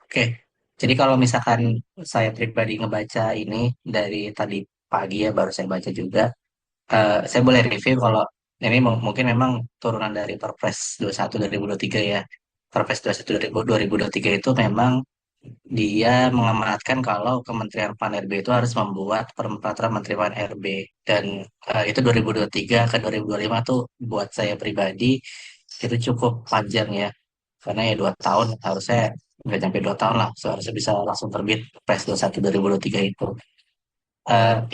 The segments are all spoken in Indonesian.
Oke, jadi kalau misalkan saya pribadi ngebaca ini dari tadi pagi ya, baru saya baca juga. Saya boleh review kalau ini mungkin memang turunan dari Perpres 21 2023 ya. Perpres 21 2023 itu memang dia mengamanatkan kalau Kementerian Pan-RB itu harus membuat peraturan Menteri Pan-RB, dan itu 2023 ke 2025 tuh buat saya pribadi itu cukup panjang ya, karena ya 2 tahun harusnya nggak sampai 2 tahun lah seharusnya bisa langsung terbit Pres 21 2023 itu.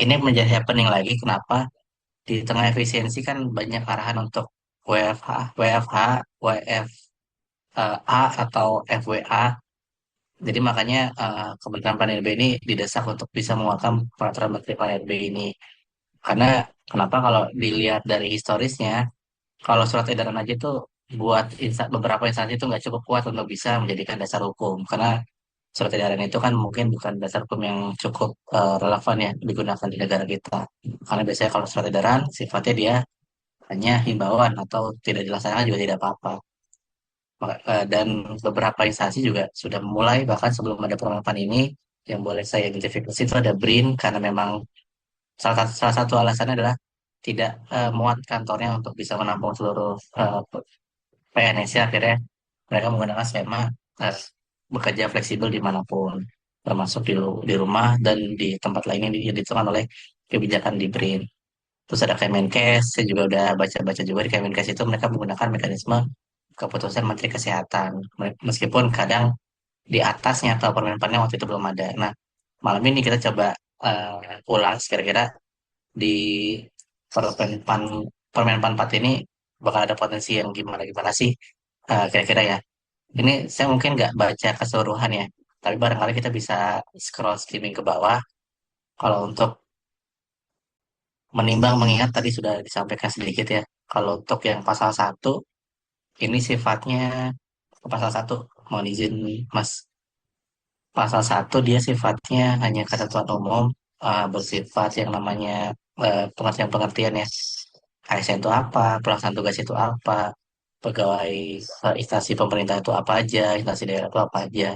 Ini menjadi happening lagi kenapa di tengah efisiensi kan banyak arahan untuk WFH, WFH, WFA atau FWA. Jadi makanya Kementerian Pan-RB ini didesak untuk bisa mengeluarkan peraturan Menteri Pan-RB ini. Karena kenapa kalau dilihat dari historisnya, kalau surat edaran aja tuh buat beberapa instansi itu nggak cukup kuat untuk bisa menjadikan dasar hukum. Karena surat edaran itu kan mungkin bukan dasar hukum yang cukup relevan ya digunakan di negara kita. Karena biasanya kalau surat edaran sifatnya dia hanya himbauan atau tidak dilaksanakan juga tidak apa-apa. Dan beberapa instansi juga sudah mulai bahkan sebelum ada permasalahan ini yang boleh saya identifikasi itu ada BRIN, karena memang salah satu alasannya adalah tidak muat kantornya untuk bisa menampung seluruh PNS ya, akhirnya mereka menggunakan skema eh, bekerja fleksibel dimanapun, termasuk di rumah dan di tempat lainnya yang ditentukan oleh kebijakan di BRIN. Terus ada Kemenkes, saya juga udah baca-baca juga di Kemenkes itu mereka menggunakan mekanisme keputusan Menteri Kesehatan. Meskipun kadang di atasnya atau permenpannya waktu itu belum ada. Nah, malam ini kita coba ulas kira-kira di permenpan permenpan 4 ini bakal ada potensi yang gimana-gimana sih kira-kira ya. Ini saya mungkin nggak baca keseluruhan ya, tapi barangkali kita bisa scroll skimming ke bawah. Kalau untuk menimbang mengingat tadi sudah disampaikan sedikit ya. Kalau untuk yang pasal satu ini sifatnya pasal satu, mohon izin Mas. Pasal satu dia sifatnya hanya ketentuan umum, bersifat yang namanya pengertian-pengertian ya. ASN itu apa, pelaksana tugas itu apa, pegawai instansi pemerintah itu apa aja, instansi daerah itu apa aja.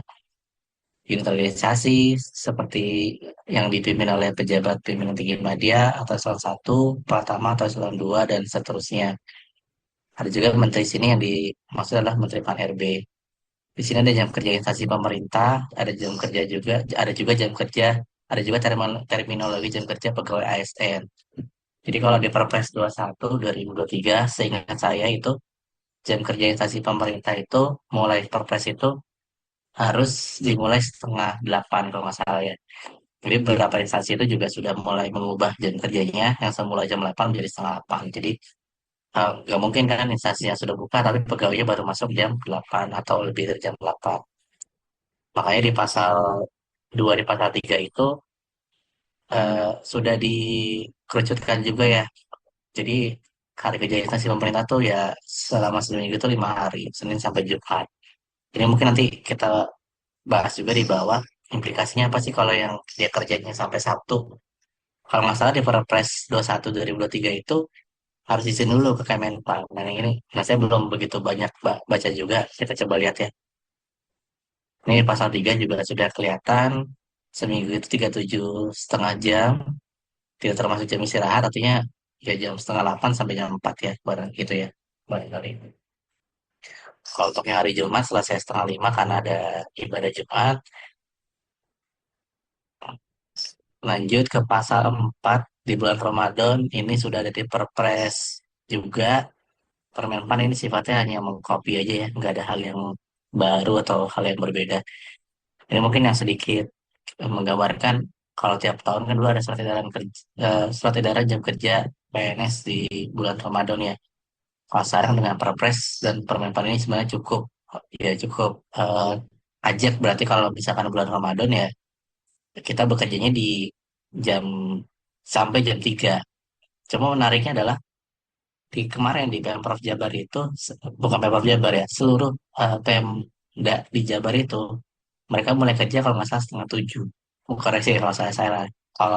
Unit organisasi seperti yang dipimpin oleh pejabat pimpinan tinggi media atau eselon 1, Pratama atau eselon 2 dan seterusnya. Ada juga menteri sini yang dimaksud adalah Menteri Pan-RB. Di sini ada jam kerja instansi pemerintah, ada jam kerja juga, ada juga jam kerja, ada juga terminologi jam kerja pegawai ASN. Jadi kalau di Perpres 21 2023, seingat saya itu jam kerja instansi pemerintah itu mulai Perpres itu harus dimulai setengah 8 kalau nggak salah ya. Jadi beberapa instansi itu juga sudah mulai mengubah jam kerjanya yang semula jam 8 menjadi setengah 8. Jadi nggak mungkin kan instansinya sudah buka tapi pegawainya baru masuk jam 8 atau lebih dari jam 8. Makanya di pasal 2 di pasal 3 itu sudah dikerucutkan juga ya. Jadi hari kerja instansi pemerintah tuh ya selama seminggu itu 5 hari, Senin sampai Jumat. Ini mungkin nanti kita bahas juga di bawah implikasinya apa sih kalau yang dia kerjanya sampai Sabtu. Kalau nggak salah di Perpres 21 2023 itu harus izin dulu ke Kemenpan. Nah yang ini, nah saya belum begitu banyak baca juga. Kita coba lihat ya. Ini pasal 3 juga sudah kelihatan. Seminggu itu 37,5 jam. Tidak termasuk jam istirahat. Artinya ya jam setengah 8 sampai jam 4 ya. Barang gitu ya. Barangkali. Kalau untuk yang hari Jumat selesai setengah 5 karena ada ibadah Jumat. Lanjut ke pasal 4 di bulan Ramadan. Ini sudah ada di Perpres juga. Permenpan ini sifatnya hanya mengcopy aja ya, nggak ada hal yang baru atau hal yang berbeda. Ini mungkin yang sedikit menggambarkan kalau tiap tahun kan dulu ada surat edaran jam kerja PNS di bulan Ramadan ya. Kalau sekarang dengan Perpres dan Permenpan ini sebenarnya cukup ya cukup ajak, berarti kalau misalkan bulan Ramadan ya kita bekerjanya di jam sampai jam 3. Cuma menariknya adalah di kemarin di Pemprov Jabar itu bukan Pemprov Jabar ya, seluruh Pemda di Jabar itu mereka mulai kerja kalau nggak salah setengah 7. Koreksi kalau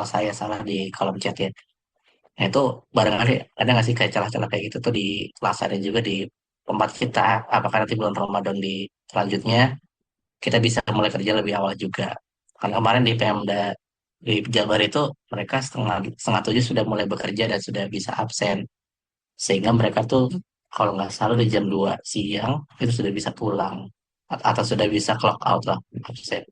saya salah di kolom chat ya. Nah itu barangkali ada nggak sih kayak celah-celah kayak gitu tuh di Lazada juga di tempat kita, apakah nanti bulan Ramadan di selanjutnya kita bisa mulai kerja lebih awal juga. Karena kemarin di Pemda di Jabar itu mereka setengah setengah tujuh sudah mulai bekerja dan sudah bisa absen. Sehingga mereka tuh kalau nggak salah di jam 2 siang itu sudah bisa pulang. Atau sudah bisa clock out lah absen.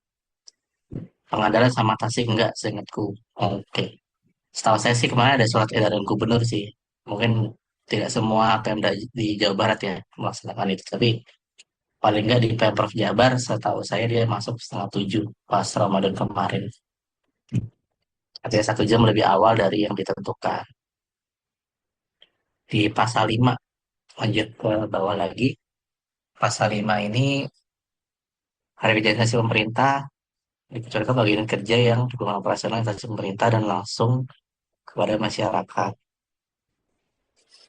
Pangandaran sama Tasik enggak seingatku. Oke. Setahu saya sih kemarin ada surat edaran gubernur sih. Mungkin tidak semua Pemda di Jawa Barat ya melaksanakan itu. Tapi paling nggak di Pemprov Jabar, setahu saya dia masuk setengah tujuh pas Ramadan kemarin. Artinya 1 jam lebih awal dari yang ditentukan. Di pasal 5 lanjut ke bawah lagi. Pasal 5 ini hari kerja instansi pemerintah dikecualikan bagian kerja yang dukungan operasional instansi pemerintah dan langsung kepada masyarakat.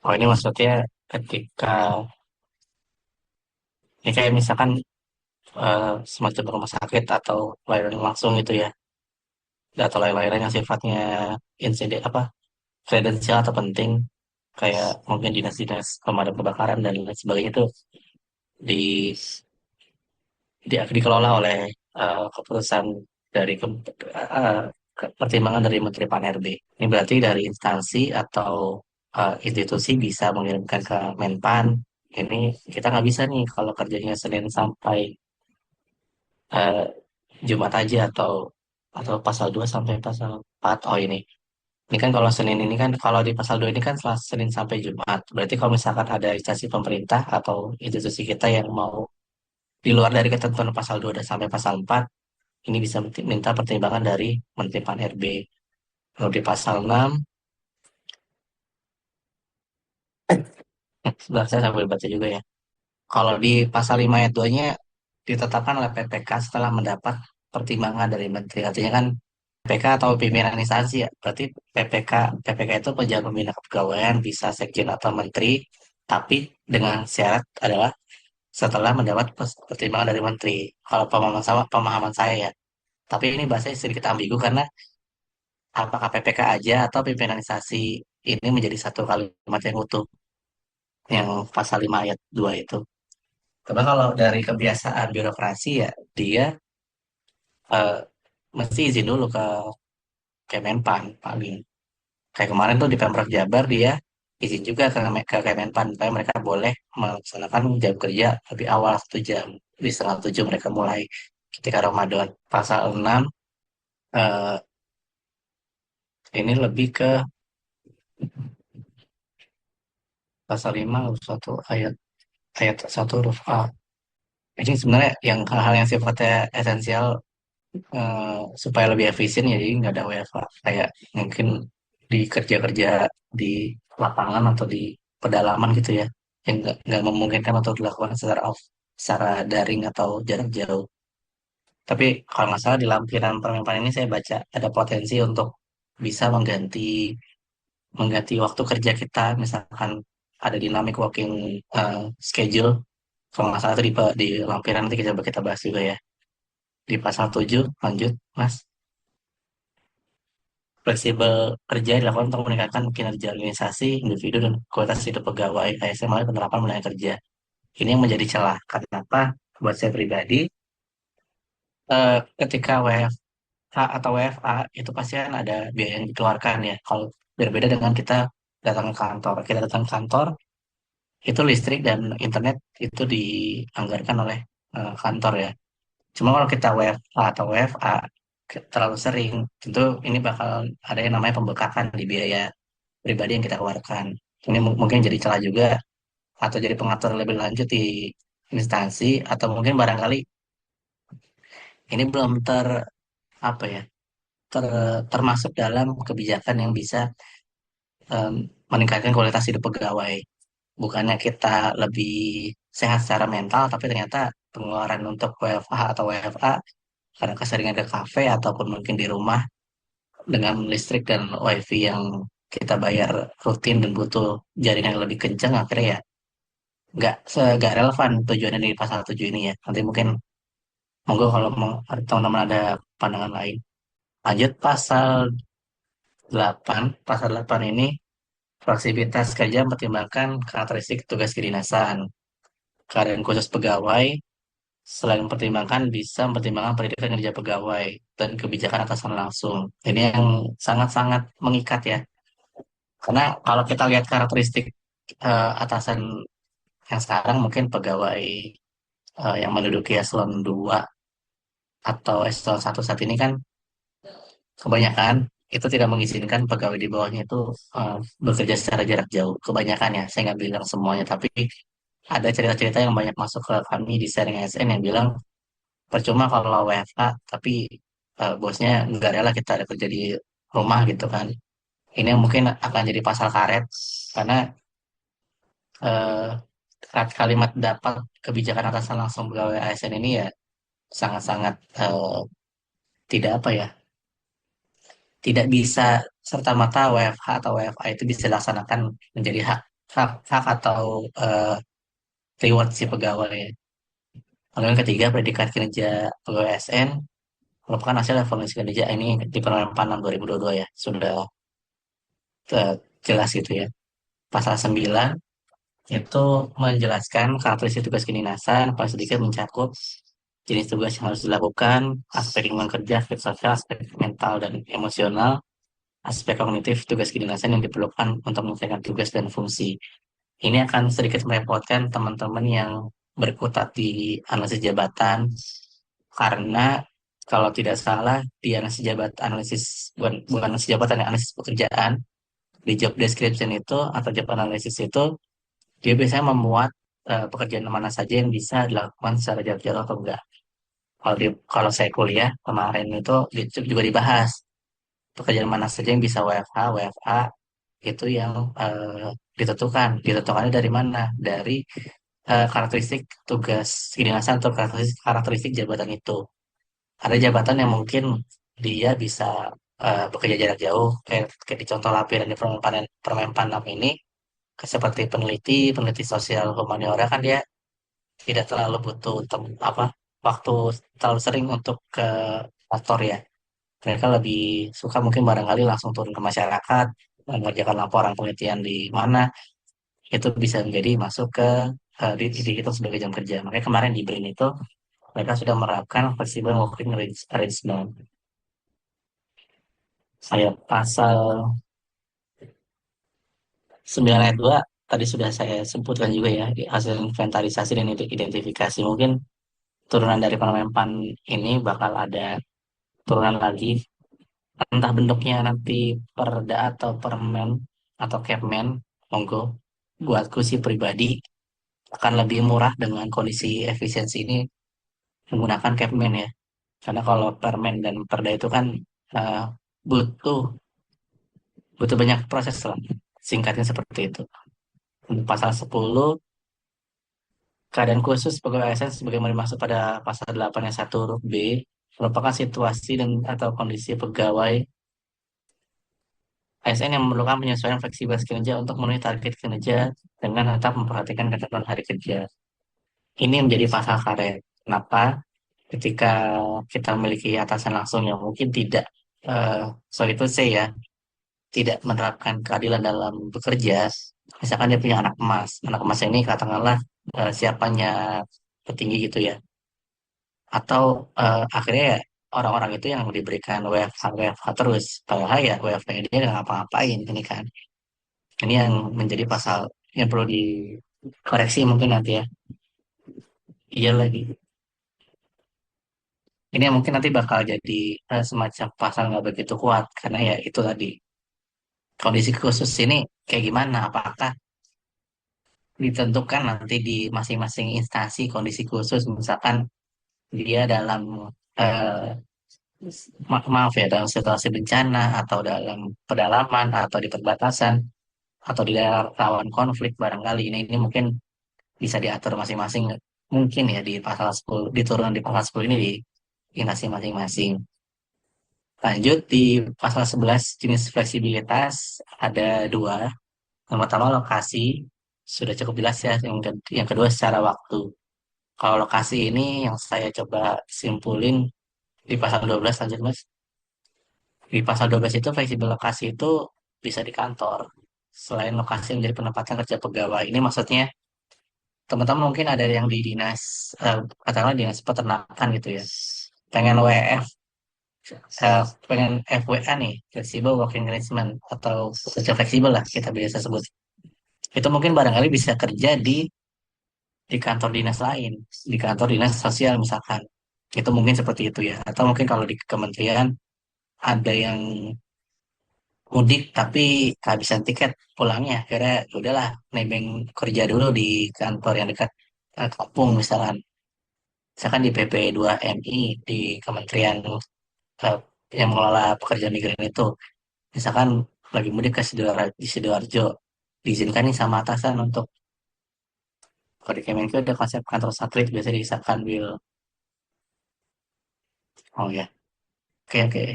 Oh ini maksudnya ketika ini kayak misalkan semacam rumah sakit atau layanan langsung gitu ya, atau lain-lain yang sifatnya insiden apa kredensial atau penting kayak mungkin dinas-dinas pemadam kebakaran dan lain sebagainya itu di, dikelola oleh keputusan dari pertimbangan dari Menteri Pan-RB. Ini berarti dari instansi atau institusi bisa mengirimkan ke Menpan. Ini kita nggak bisa nih kalau kerjanya Senin sampai eh, Jumat aja atau pasal 2 sampai pasal 4. Oh ini. Ini kan kalau Senin ini kan kalau di pasal 2 ini kan Senin sampai Jumat. Berarti kalau misalkan ada instansi pemerintah atau institusi kita yang mau di luar dari ketentuan pasal 2 dan sampai pasal 4, ini bisa minta pertimbangan dari Menteri Pan-RB. Kalau di pasal 6, sebentar saya sambil baca juga ya. Kalau di pasal 5 ayat 2-nya ditetapkan oleh PPK setelah mendapat pertimbangan dari Menteri. Artinya kan PPK atau pimpinan instansi ya. Berarti PPK itu pejabat pembina kepegawaian bisa sekjen atau menteri, tapi dengan syarat adalah setelah mendapat pertimbangan dari menteri. Kalau pemahaman saya ya. Tapi ini bahasanya sedikit ambigu karena apakah PPK aja atau pimpinan instansi ini menjadi satu kalimat yang utuh yang pasal 5 ayat 2 itu. Karena kalau dari kebiasaan birokrasi ya dia eh, mesti izin dulu ke Kemenpan paling. Kayak kemarin tuh di Pemprov Jabar dia izin juga ke Kemenpan supaya mereka boleh melaksanakan jam kerja lebih awal 1 jam. Di setengah tujuh mereka mulai ketika Ramadan. Pasal 6 eh, ini lebih ke pasal 5 satu ayat ayat satu huruf A. Ini sebenarnya yang hal-hal yang sifatnya esensial supaya lebih efisien ya jadi nggak ada WFA kayak mungkin di kerja-kerja di lapangan atau di pedalaman gitu ya yang nggak memungkinkan untuk dilakukan secara daring atau jarak jauh. Tapi kalau nggak salah di lampiran permenpan ini saya baca ada potensi untuk bisa mengganti waktu kerja kita misalkan ada dynamic working schedule. Kalau nggak salah itu di lampiran nanti kita bahas juga ya. Di pasal 7 lanjut Mas. Fleksibel kerja dilakukan untuk meningkatkan kinerja organisasi, individu, dan kualitas hidup pegawai ASN melalui penerapan wilayah kerja. Ini yang menjadi celah. Kenapa? Buat saya pribadi, ketika WFH atau WFA itu pasti kan ada biaya yang dikeluarkan ya. Kalau berbeda dengan kita datang ke kantor. Kita datang ke kantor, itu listrik dan internet itu dianggarkan oleh kantor ya. Cuma kalau kita WFA atau WFA terlalu sering, tentu ini bakal ada yang namanya pembekakan di biaya pribadi yang kita keluarkan. Ini mungkin jadi celah juga atau jadi pengaturan lebih lanjut di instansi atau mungkin barangkali ini belum apa ya termasuk dalam kebijakan yang bisa em, meningkatkan kualitas hidup pegawai. Bukannya kita lebih sehat secara mental, tapi ternyata pengeluaran untuk WFH atau WFA karena keseringan ke kafe ataupun mungkin di rumah dengan listrik dan wifi yang kita bayar rutin dan butuh jaringan yang lebih kencang akhirnya ya nggak relevan tujuannya di pasal 7 ini ya. Nanti mungkin monggo kalau mau teman-teman ada pandangan lain. Lanjut pasal 8 ini fleksibilitas kerja mempertimbangkan karakteristik tugas kedinasan, keadaan khusus pegawai, selain mempertimbangkan bisa mempertimbangkan pendidikan kerja pegawai dan kebijakan atasan langsung. Ini yang sangat-sangat mengikat ya. Karena kalau kita lihat karakteristik atasan yang sekarang mungkin pegawai yang menduduki eselon 2 atau eselon 1 saat ini kan kebanyakan itu tidak mengizinkan pegawai di bawahnya itu bekerja secara jarak jauh. Kebanyakan ya, saya nggak bilang semuanya, tapi ada cerita-cerita yang banyak masuk ke kami di sharing ASN yang bilang percuma kalau WFH, tapi bosnya nggak rela kita ada kerja di rumah gitu kan. Ini yang mungkin akan jadi pasal karet karena kalimat dapat kebijakan atasan langsung pegawai ASN ini ya sangat-sangat tidak apa ya, tidak bisa serta merta WFH atau WFA itu bisa dilaksanakan menjadi hak atau eh, reward si pegawai. Lalu yang ketiga, predikat kinerja pegawai ASN merupakan hasil evaluasi kinerja ini di Permen PAN 6 2022 ya, sudah jelas gitu ya. Pasal 9 itu menjelaskan karakteristik tugas kedinasan, paling sedikit mencakup jenis tugas yang harus dilakukan, aspek lingkungan kerja, aspek sosial, aspek mental dan emosional, aspek kognitif tugas kedinasan yang diperlukan untuk menyelesaikan tugas dan fungsi. Ini akan sedikit merepotkan teman-teman yang berkutat di analisis jabatan, karena kalau tidak salah di analisis jabatan, bukan analisis jabatan, ya, analisis pekerjaan, di job description itu atau job analisis itu dia biasanya memuat pekerjaan mana saja yang bisa dilakukan secara jarak jauh atau enggak. Kalau saya kuliah kemarin itu juga dibahas pekerjaan mana saja yang bisa WFH, WFA itu yang ditentukan. Ditentukannya dari mana? Dari karakteristik tugas kedinasan atau karakteristik jabatan itu. Ada jabatan yang mungkin dia bisa bekerja jarak jauh, kayak di contoh lampiran di Permen 6 ini, seperti peneliti, peneliti sosial humaniora kan dia tidak terlalu butuh apa waktu terlalu sering untuk ke kantor ya. Mereka lebih suka mungkin barangkali langsung turun ke masyarakat, mengerjakan laporan penelitian di mana, itu bisa menjadi masuk ke dihitung sebagai jam kerja. Makanya kemarin di BRIN itu mereka sudah menerapkan flexible working arrangement. Saya pasal 9 ayat 2 tadi sudah saya sebutkan juga ya, di hasil inventarisasi dan identifikasi. Mungkin turunan dari Permenpan ini bakal ada turunan lagi, entah bentuknya nanti perda atau permen atau Kepmen, monggo. Buatku sih pribadi akan lebih murah dengan kondisi efisiensi ini menggunakan Kepmen ya. Karena kalau permen dan perda itu kan eh, butuh butuh banyak proses lah. Singkatnya seperti itu. Untuk pasal 10, keadaan khusus pegawai ASN sebagaimana dimaksud pada pasal 8 ayat 1 huruf B merupakan situasi dan atau kondisi pegawai ASN yang memerlukan penyesuaian fleksibilitas kinerja untuk memenuhi target kinerja dengan tetap memperhatikan ketentuan hari kerja. Ini menjadi pasal karet. Kenapa? Ketika kita memiliki atasan langsung yang mungkin tidak, eh, sorry itu saya ya, tidak menerapkan keadilan dalam bekerja, misalkan dia punya anak emas ini katakanlah siapanya petinggi gitu ya, atau akhirnya ya orang-orang itu yang diberikan WFH terus, padahal ya WFH dia nggak ngapa-ngapain ini kan. Ini yang menjadi pasal yang perlu dikoreksi mungkin nanti ya. Iya lagi. Ini yang mungkin nanti bakal jadi semacam pasal nggak begitu kuat karena ya itu tadi kondisi khusus ini kayak gimana? Apakah ditentukan nanti di masing-masing instansi kondisi khusus, misalkan dia dalam eh, maaf ya dalam situasi bencana atau dalam pedalaman atau di perbatasan atau di daerah rawan konflik barangkali ini mungkin bisa diatur masing-masing, mungkin ya di pasal 10, diturunkan di pasal 10 ini di instansi masing-masing. Lanjut di pasal 11 jenis fleksibilitas ada dua. Yang pertama lokasi, sudah cukup jelas ya. Yang kedua secara waktu. Kalau lokasi ini yang saya coba simpulin di pasal 12 lanjut Mas. Di pasal 12 itu fleksibel lokasi itu bisa di kantor. Selain lokasi menjadi penempatan kerja pegawai. Ini maksudnya teman-teman mungkin ada yang di dinas, katakanlah dinas peternakan gitu ya, pengen WF, pengen FWA nih, flexible working arrangement atau kerja fleksibel lah kita biasa sebut. Itu mungkin barangkali bisa kerja di kantor dinas lain, di kantor dinas sosial misalkan. Itu mungkin seperti itu ya. Atau mungkin kalau di kementerian ada yang mudik tapi kehabisan tiket pulangnya, kira udahlah nebeng kerja dulu di kantor yang dekat kampung misalkan. Misalkan di PP 2MI di Kementerian eh, yang mengelola pekerja migran itu. Misalkan lagi mudik ke Sidoarjo, di Sidoarjo, diizinkan nih sama atasan untuk kalau di Kemenku ada konsep kantor satelit biasa di Sakanwil. Oh ya, oke oke.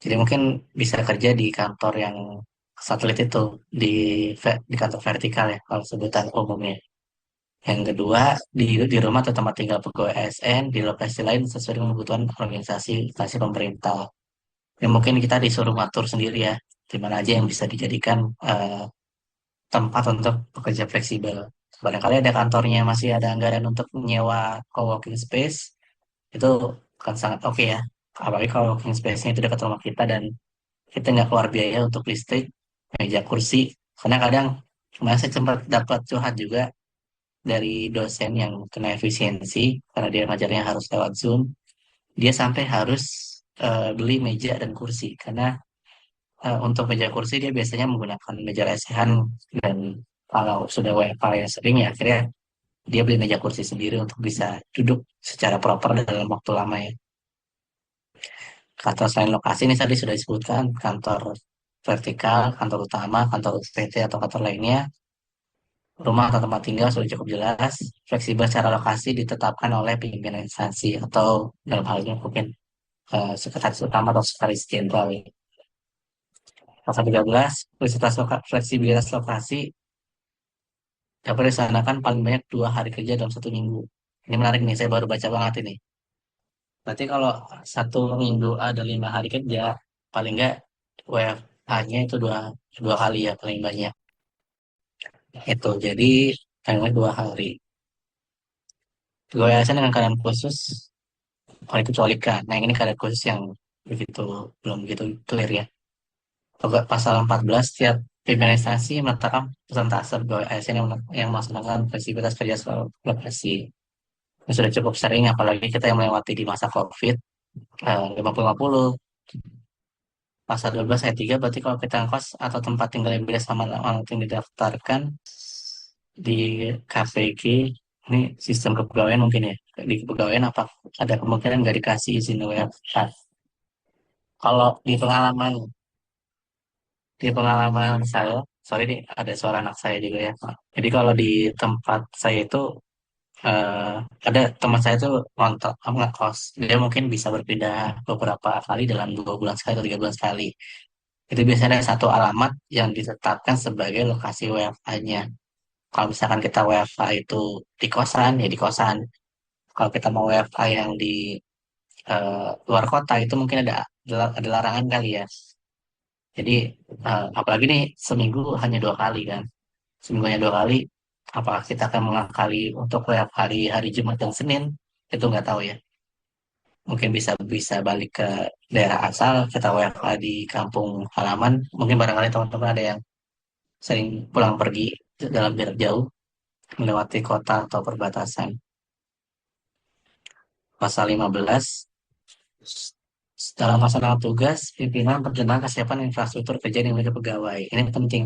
Jadi mungkin bisa kerja di kantor yang satelit itu di di kantor vertikal ya kalau sebutan umumnya. Yang kedua di rumah atau tempat tinggal pegawai ASN di lokasi lain sesuai dengan kebutuhan organisasi instansi pemerintah. Ya mungkin kita disuruh ngatur sendiri ya, di mana aja yang bisa dijadikan tempat untuk pekerja fleksibel. Barangkali ada kantornya masih ada anggaran untuk menyewa co-working space, itu kan sangat oke ya. Apalagi kalau working space-nya itu dekat rumah kita dan kita nggak keluar biaya untuk listrik, meja kursi. Karena kadang kemarin saya sempat dapat curhat juga dari dosen yang kena efisiensi karena dia ngajarnya harus lewat Zoom. Dia sampai harus beli meja dan kursi karena untuk meja kursi dia biasanya menggunakan meja lesehan dan kalau sudah WFH yang sering ya akhirnya dia beli meja kursi sendiri untuk bisa duduk secara proper dalam waktu lama ya. Kantor selain lokasi ini tadi sudah disebutkan kantor vertikal, kantor utama, kantor PT atau kantor lainnya, rumah atau tempat tinggal sudah cukup jelas, fleksibel secara lokasi ditetapkan oleh pimpinan instansi atau dalam hal ini mungkin sekretaris utama atau sekretaris jenderal ya. Pasal 13, fleksibilitas lokasi dapat dilaksanakan paling banyak 2 hari kerja dalam 1 minggu. Ini menarik nih, saya baru baca banget ini. Berarti kalau 1 minggu ada 5 hari kerja, paling nggak WFH-nya itu dua kali ya paling banyak. Itu jadi paling banyak 2 hari. Pegawai ASN dengan keadaan khusus, kalau dikecualikan. Nah ini keadaan khusus yang begitu belum begitu clear ya. Pasal 14, setiap pimpinan instansi menetapkan persentase pegawai ASN yang melaksanakan fleksibilitas kerja soal lokasi. Ini sudah cukup sering, apalagi kita yang melewati di masa COVID, 50-50. Pasal 12 ayat 3 berarti kalau kita ngkos atau tempat tinggal yang beda sama orang yang didaftarkan di KPG, ini sistem kepegawaian mungkin ya. Di kepegawaian apa ada kemungkinan nggak dikasih izin WFH. Kalau di pengalaman saya, sorry nih ada suara anak saya juga ya. Jadi kalau di tempat saya itu eh, ada teman saya tuh ngontrak ngekos. Dia mungkin bisa berpindah beberapa kali dalam 2 bulan sekali atau 3 bulan sekali. Itu biasanya ada satu alamat yang ditetapkan sebagai lokasi WFH-nya. Kalau misalkan kita WFH itu di kosan, ya di kosan. Kalau kita mau WFH yang di luar kota, itu mungkin ada larangan kali ya. Jadi, apalagi nih seminggu hanya 2 kali kan. Seminggu hanya 2 kali, apakah kita akan mengakali untuk WFH hari Jumat dan Senin? Itu nggak tahu ya. Mungkin bisa bisa balik ke daerah asal, kita WFH di kampung halaman. Mungkin barangkali teman-teman ada yang sering pulang pergi dalam jarak jauh melewati kota atau perbatasan. Pasal 15, dalam melaksanakan tugas, pimpinan pertimbangkan kesiapan infrastruktur kerja yang dimiliki pegawai. Ini penting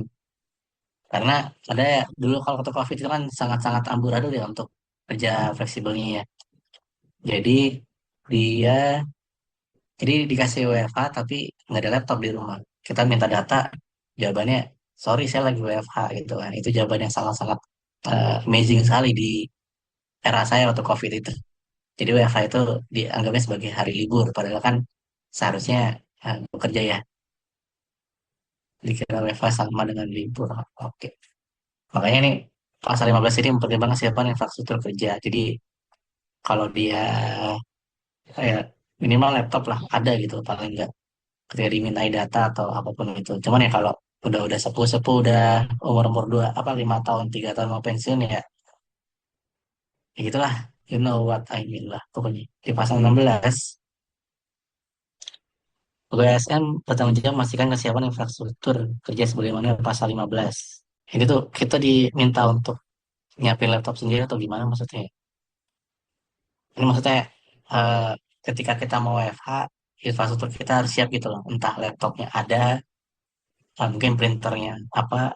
karena ada ya, dulu kalau waktu COVID itu kan sangat-sangat amburadul ya untuk kerja fleksibelnya ya. Jadi dia jadi dikasih WFH tapi nggak ada laptop di rumah. Kita minta data, jawabannya sorry saya lagi WFH gitu kan. Itu jawaban yang sangat-sangat amazing sekali di era saya waktu COVID itu. Jadi WFH itu dianggapnya sebagai hari libur, padahal kan seharusnya bekerja ya. Dikira WFH sama dengan libur. Oke. Makanya nih pasal 15 ini mempertimbangkan kesiapan infrastruktur kerja. Jadi kalau dia kayak minimal laptop lah ada gitu paling enggak ketika dimintai data atau apapun itu. Cuman ya kalau udah sepuh-sepuh udah umur-umur 5 tahun 3 tahun mau pensiun ya Ya gitulah, you know what I mean lah pokoknya. Di pasal 16, pegawai ASN bertanggung jawab memastikan kesiapan infrastruktur kerja sebagaimana pasal 15. Ini tuh kita diminta untuk nyiapin laptop sendiri atau gimana maksudnya? Ini maksudnya eh, ketika kita mau WFH, infrastruktur kita harus siap gitu loh. Entah laptopnya ada, mungkin printernya apa,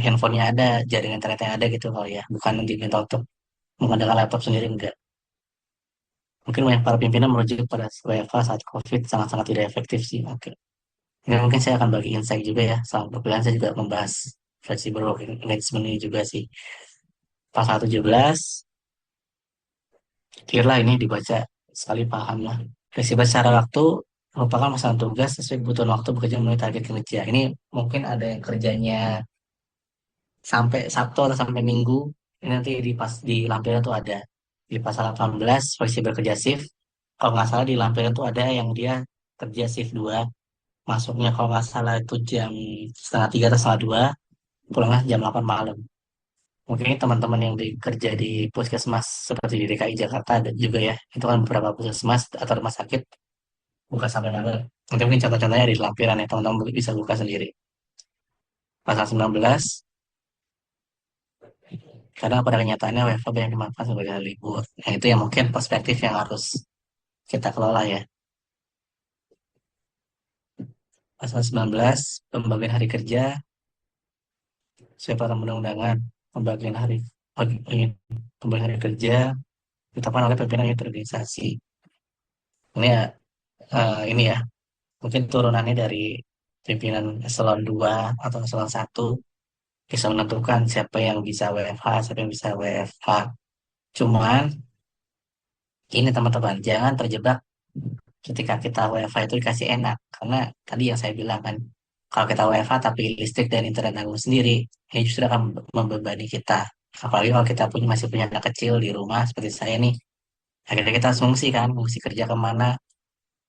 handphonenya ada, jaringan internetnya ada gitu kalau ya. Bukan diminta untuk menggunakan laptop sendiri enggak. Mungkin banyak para pimpinan merujuk pada WFH saat COVID sangat-sangat tidak efektif sih. Oke. Ini mungkin saya akan bagi insight juga ya. Soal kebetulan saya juga membahas flexible working arrangement ini juga sih. Pasal 17, clear lah ini dibaca sekali paham lah. Fleksibel secara waktu merupakan masa tugas sesuai kebutuhan waktu bekerja memenuhi target kerja. Ini mungkin ada yang kerjanya sampai Sabtu atau sampai Minggu. Ini nanti di lampiran tuh ada. Di pasal 18 fleksibel kerja shift. Kalau nggak salah di lampiran tuh ada yang dia kerja shift 2. Masuknya kalau nggak salah itu jam setengah 3 atau setengah 2. Pulangnya jam 8 malam. Mungkin teman-teman yang bekerja di puskesmas seperti di DKI Jakarta ada juga ya. Itu kan beberapa puskesmas atau rumah sakit buka sampai malam. Nanti mungkin contoh-contohnya di lampiran ya, teman-teman bisa buka sendiri. Pasal 19, karena pada kenyataannya WFH banyak dimanfaatkan sebagai hari libur. Nah, itu yang mungkin perspektif yang harus kita kelola ya. Pasal 19, pembagian hari kerja sesuai peraturan undang-undangan. Pembagian hari pembagian hari kerja ditetapkan oleh pimpinan unit organisasi. Ini ya, ini ya, mungkin turunannya dari pimpinan eselon 2 atau eselon 1 bisa menentukan siapa yang bisa WFH, siapa yang bisa WFH. Cuman ini teman-teman, jangan terjebak ketika kita WiFi itu dikasih enak. Karena tadi yang saya bilang kan, kalau kita WiFi tapi listrik dan internet nanggung sendiri, ini justru akan membebani kita. Apalagi kalau kita masih punya anak kecil di rumah, seperti saya nih. Akhirnya kita harus ngungsi kan, ngungsi kerja kemana.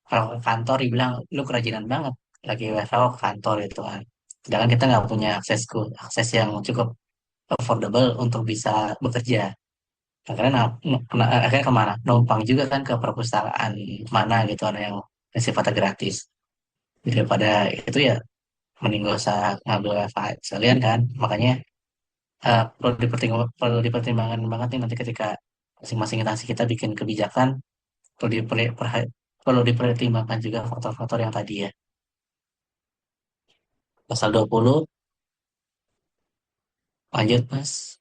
Kalau ke kantor dibilang, lu kerajinan banget. Lagi WiFi kok ke kantor itu kan. Sedangkan kita nggak punya akses yang cukup affordable untuk bisa bekerja. Akhirnya kemana? Numpang juga kan ke perpustakaan mana gitu ada yang sifatnya gratis. Daripada itu ya mending gak usah ngambil wifi sekalian kan. Makanya perlu dipertimbangkan banget nih nanti ketika masing-masing instansi kita bikin kebijakan perlu perlu dipertimbangkan juga faktor-faktor yang tadi ya. Pasal 20 lanjut Mas,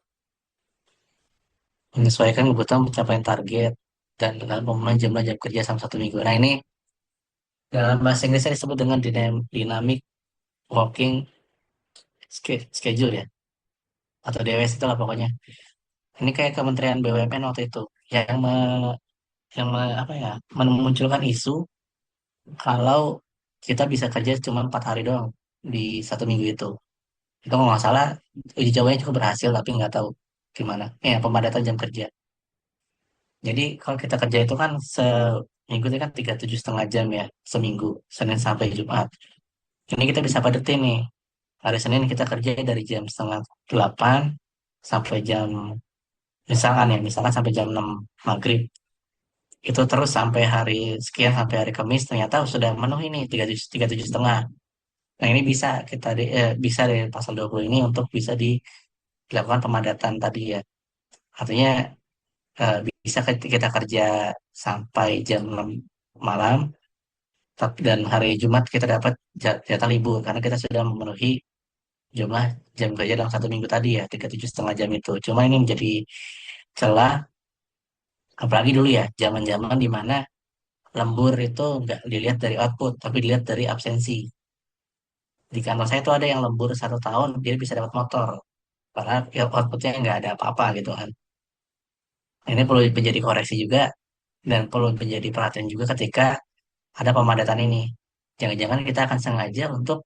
menyesuaikan kebutuhan pencapaian target dan dengan pemenuhan jumlah jam kerja selama 1 minggu. Nah ini dalam bahasa Inggrisnya disebut dengan dynamic working schedule ya, atau DWS itu lah pokoknya. Ini kayak Kementerian BUMN waktu itu yang apa ya, memunculkan isu kalau kita bisa kerja cuma 4 hari doang di 1 minggu itu. Itu kalau nggak salah uji cobanya cukup berhasil tapi nggak tahu gimana. Ya pemadatan jam kerja. Jadi kalau kita kerja itu kan seminggu itu kan 37,5 jam ya seminggu, Senin sampai Jumat. Ini kita bisa padetin nih. Hari Senin kita kerja dari jam setengah 8 sampai jam misalkan sampai jam 6 maghrib. Itu terus sampai hari sekian sampai hari Kamis ternyata sudah menuh ini 37,5. Nah ini bisa dari pasal 20 ini untuk bisa dilakukan pemadatan tadi ya. Artinya bisa kita kerja sampai jam 6 malam, tapi dan hari Jumat kita dapat jatah libur karena kita sudah memenuhi jumlah jam kerja dalam 1 minggu tadi ya 37,5 jam itu. Cuma ini menjadi celah, apalagi dulu ya zaman-zaman di mana lembur itu nggak dilihat dari output tapi dilihat dari absensi. Di kantor saya itu ada yang lembur 1 tahun dia bisa dapat motor karena ya outputnya nggak ada apa-apa gitu kan. Ini perlu menjadi koreksi juga dan perlu menjadi perhatian juga ketika ada pemadatan ini. Jangan-jangan kita akan sengaja untuk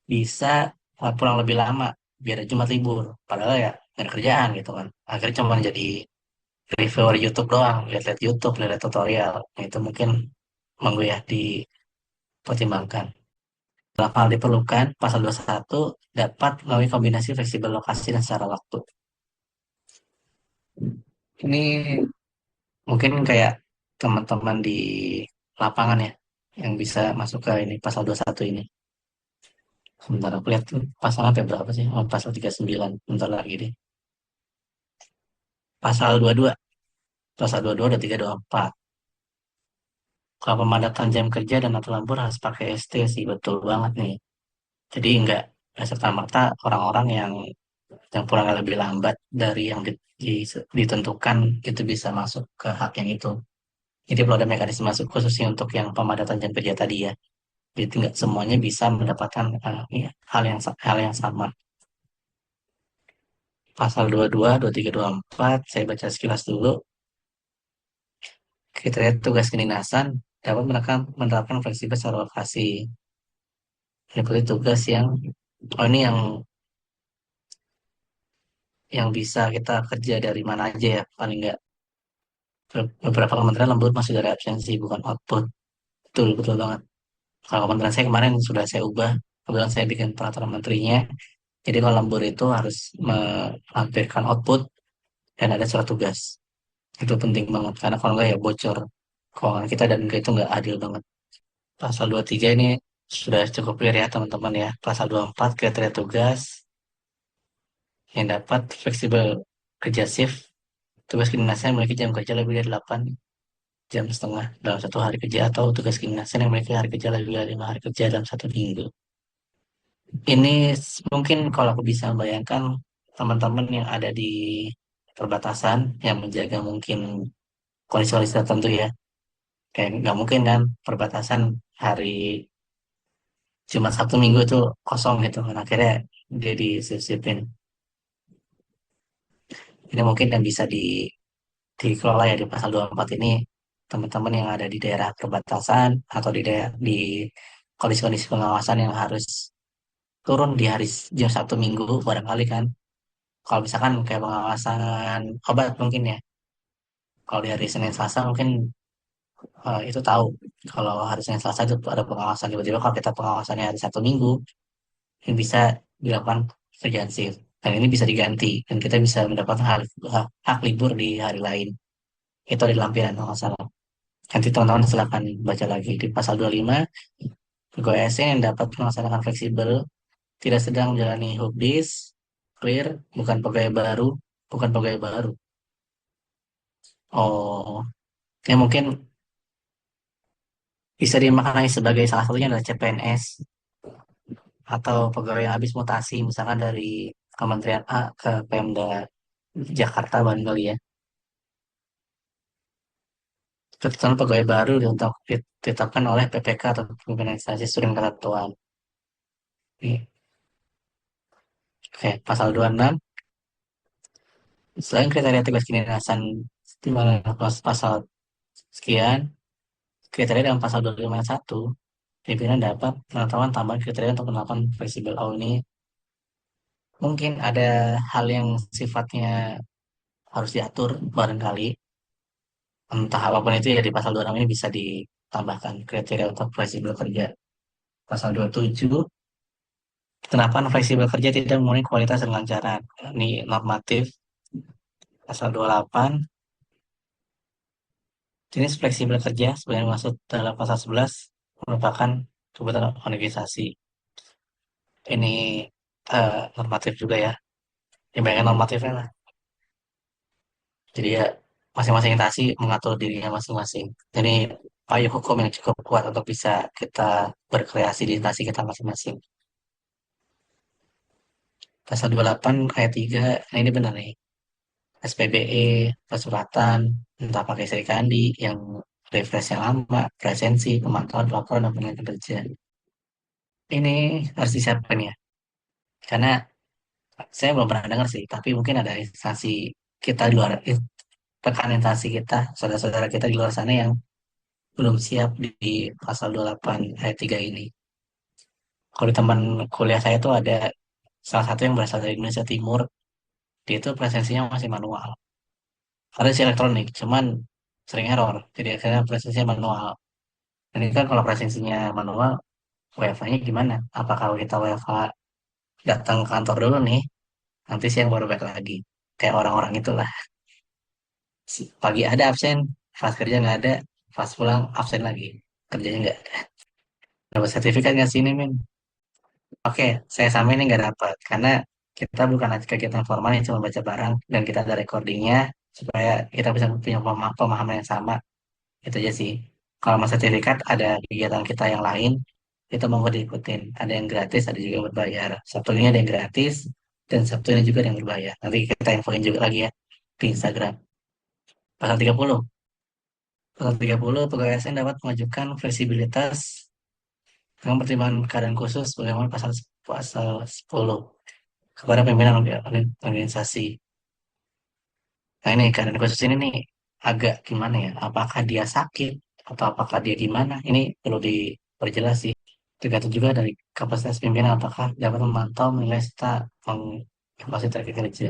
bisa pulang lebih lama biar ada Jumat libur. Padahal ya nggak ada kerjaan gitu kan. Akhirnya cuma jadi reviewer YouTube doang, lihat-lihat YouTube, lihat tutorial. Nah, itu mungkin monggo ya dipertimbangkan. Dalam hal diperlukan, pasal 21 dapat melalui kombinasi fleksibel lokasi dan secara waktu. Ini mungkin kayak teman-teman di lapangan ya, yang bisa masuk ke ini pasal 21 ini. Sebentar aku lihat tuh pasal apa ya, berapa sih? Oh, pasal 39. Bentar lagi deh. Pasal 22. Pasal 22 ada 324. Kalau pemadatan jam kerja dan atau lembur harus pakai ST sih, betul banget nih. Jadi nggak serta-merta orang-orang yang pulangnya lebih lambat dari yang ditentukan itu bisa masuk ke hak yang itu. Jadi perlu ada mekanisme masuk khususnya untuk yang pemadatan jam kerja tadi ya. Jadi nggak semuanya bisa mendapatkan ya, hal yang sama. Pasal 22, 23, 24, saya baca sekilas dulu. Kriteria tugas kedinasan dapat menerapkan fleksibel secara lokasi. Meliputi tugas oh ini yang bisa kita kerja dari mana aja ya, paling nggak beberapa kementerian lembur masih dari absensi bukan output. Betul, betul banget. Kalau kementerian saya kemarin sudah saya ubah, kebetulan saya bikin peraturan menterinya. Jadi kalau lembur itu harus melampirkan output dan ada surat tugas. Itu penting banget, karena kalau nggak ya bocor keuangan kita dan itu nggak adil banget. Pasal 23 ini sudah cukup clear ya teman-teman ya. Pasal 24 kriteria tugas yang dapat fleksibel kerja shift. Tugas kedinasan memiliki jam kerja lebih dari 8,5 jam dalam satu hari kerja atau tugas kedinasan yang memiliki hari kerja lebih dari 5 hari kerja dalam satu minggu. Ini mungkin kalau aku bisa membayangkan teman-teman yang ada di perbatasan yang menjaga mungkin kondisi-kondisi tertentu ya. Kayak nggak mungkin kan perbatasan hari Jumat Sabtu Minggu itu kosong gitu kan. Akhirnya dia disisipin. Ini mungkin yang bisa dikelola ya di pasal 24 ini teman-teman yang ada di daerah perbatasan atau di kondisi-kondisi pengawasan yang harus turun di hari Jumat Sabtu Minggu barangkali kan. Kalau misalkan kayak pengawasan obat mungkin ya. Kalau di hari Senin Selasa mungkin itu tahu kalau hari Senin Selasa itu ada pengawasan, tiba-tiba kalau kita pengawasannya hari Sabtu Minggu ini bisa dilakukan kerjaan shift dan ini bisa diganti dan kita bisa mendapatkan hak libur di hari lain. Itu ada di lampiran kalau nggak salah. Nanti teman-teman silakan baca lagi di pasal 25. Pegawai ASN yang dapat melaksanakan fleksibel tidak sedang menjalani hubdis clear, bukan pegawai baru. Oh, ya mungkin bisa dimaknai sebagai salah satunya adalah CPNS atau pegawai yang habis mutasi misalkan dari Kementerian A ke Pemda Jakarta barangkali ya. Ketentuan pegawai baru untuk ditetapkan oleh PPK atau Pimpinan Instansi Suring Kesatuan. Nih, oke, pasal 26. Selain kriteria tugas kedinasan di mana pasal sekian, kriteria dalam pasal 25 ayat 1, pimpinan dapat menetapkan tambahan kriteria untuk melakukan fleksibel. Oh, ini mungkin ada hal yang sifatnya harus diatur barangkali. Entah apapun itu ya di pasal 26 ini bisa ditambahkan kriteria untuk fleksibel kerja. Pasal 27, penerapan fleksibel kerja tidak memenuhi kualitas dan kelancaran. Ini normatif. Pasal 28, jenis fleksibel kerja sebenarnya masuk dalam pasal 11 merupakan kebutuhan organisasi. Ini normatif juga ya. Ya banyak normatifnya lah. Jadi ya masing-masing instansi mengatur dirinya masing-masing. Jadi payung hukum yang cukup kuat untuk bisa kita berkreasi di instansi kita masing-masing. Pasal 28 ayat 3, nah ini benar nih. SPBE, persuratan, entah pakai serikandi, yang refresh yang lama, presensi, pemantauan, laporan, dan penilaian kerja. Ini harus disiapkan ya. Karena saya belum pernah dengar sih, tapi mungkin ada instansi kita di luar, rekan instansi kita, saudara-saudara kita di luar sana yang belum siap di pasal 28 ayat 3 ini. Kalau di teman kuliah saya tuh ada salah satu yang berasal dari Indonesia Timur, dia itu presensinya masih manual. Ada sih elektronik, cuman sering error. Jadi akhirnya presensinya manual. Dan ini kan kalau presensinya manual, WFH-nya gimana? Apakah kalau kita WFH datang ke kantor dulu nih, nanti siang baru balik lagi. Kayak orang-orang itulah. Pagi ada absen, pas kerja nggak ada, pas pulang absen lagi. Kerjanya nggak ada. Dapat sertifikat nggak sih ini, Min? Oke, saya sama ini nggak dapat. Karena kita bukan ada kegiatan formal yang cuma baca barang. Dan kita ada recordingnya, supaya kita bisa punya pemahaman yang sama. Itu aja sih. Kalau mas sertifikat, ada kegiatan kita yang lain, itu mau diikutin. Ada yang gratis, ada juga yang berbayar. Sabtu ini ada yang gratis, dan Sabtu ini juga ada yang berbayar. Nanti kita infoin juga lagi ya di Instagram. Pasal 30. Pasal 30, pegawai ASN dapat mengajukan fleksibilitas dengan pertimbangan keadaan khusus bagaimana pasal 10 kepada pimpinan organisasi. Nah ini keadaan khusus ini nih agak gimana ya? Apakah dia sakit atau apakah dia gimana? Ini perlu diperjelas sih. Tergantung juga dari kapasitas pimpinan apakah dapat memantau, menilai serta mengevaluasi target kerja.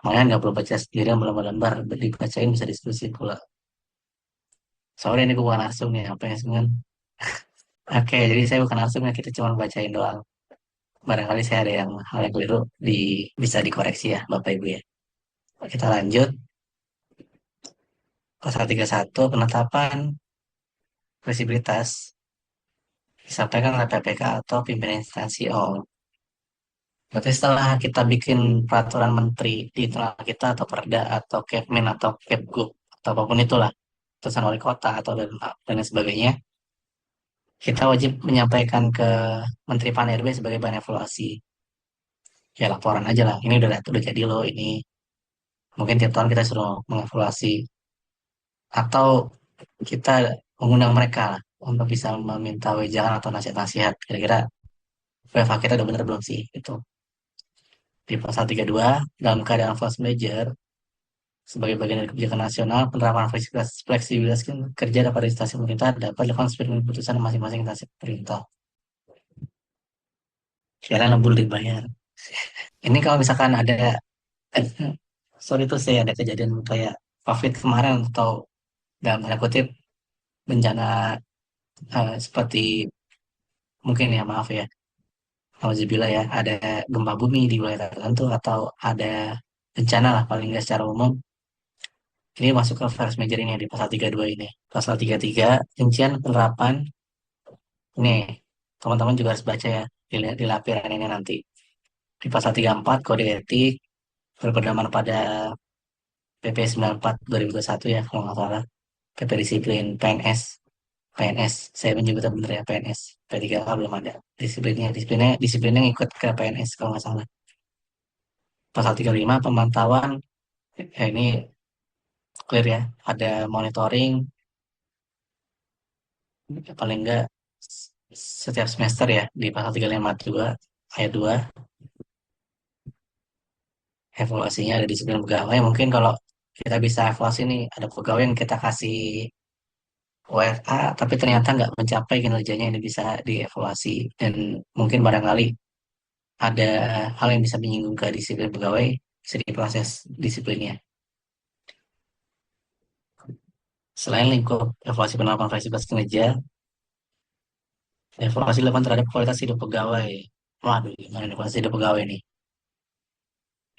Makanya nggak perlu baca sendiri yang lembar-lembar, dibacain bisa diskusi pula. Soalnya ini gue bukan langsung nih, apa yang sebenarnya. Oke, jadi saya bukan langsung ya, kita cuma bacain doang. Barangkali saya ada yang hal yang keliru bisa dikoreksi ya, Bapak Ibu ya. Kita lanjut, pasal 31 penetapan fleksibilitas disampaikan oleh PPK atau pimpinan instansi. Oh, berarti setelah kita bikin peraturan menteri di internal kita atau perda atau Kepmen atau Kepgub atau apapun itulah, keputusan wali kota atau dan lain sebagainya, kita wajib menyampaikan ke Menteri Pan RB sebagai bahan evaluasi. Ya laporan aja lah, ini udah jadi loh ini. Mungkin tiap tahun kita suruh mengevaluasi atau kita mengundang mereka lah untuk bisa meminta wejangan atau nasihat-nasihat. Kira-kira WFH kita udah bener belum sih? Itu di pasal 32 dalam keadaan force major sebagai bagian dari kebijakan nasional, penerapan fleksibilitas kerja dapat instansi pemerintah dapat dilakukan sesuai dengan keputusan masing-masing instansi pemerintah. Kalian lembur dibayar. Ini kalau misalkan ada, eh, sorry tuh saya ada kejadian kayak COVID kemarin atau dalam tanda kutip bencana seperti mungkin ya maaf ya, alhamdulillah ya ada gempa bumi di wilayah tertentu atau ada bencana lah paling nggak secara umum. Ini masuk ke first major ini di pasal 32 ini. Pasal 33 rincian penerapan. Nih, teman-teman juga harus baca ya di lapiran ini nanti. Di pasal 34 kode etik berpedoman pada PP 94 2021 ya kalau nggak salah. PP disiplin PNS. PNS, saya menyebutnya bener ya PNS. P3K belum ada. Disiplinnya ngikut ke PNS kalau nggak salah. Pasal 35 pemantauan, ini clear ya. Ada monitoring, paling enggak setiap semester ya di pasal 352 ayat 2 evaluasinya ada disiplin pegawai. Mungkin kalau kita bisa evaluasi nih, ada pegawai yang kita kasih WFA, tapi ternyata nggak mencapai kinerjanya ini bisa dievaluasi. Dan mungkin barangkali ada hal yang bisa menyinggung ke disiplin pegawai, bisa diproses disiplinnya. Selain lingkup evaluasi penerapan fleksibilitas kinerja, evaluasi dilakukan terhadap kualitas hidup pegawai. Waduh, gimana nih kualitas hidup pegawai nih?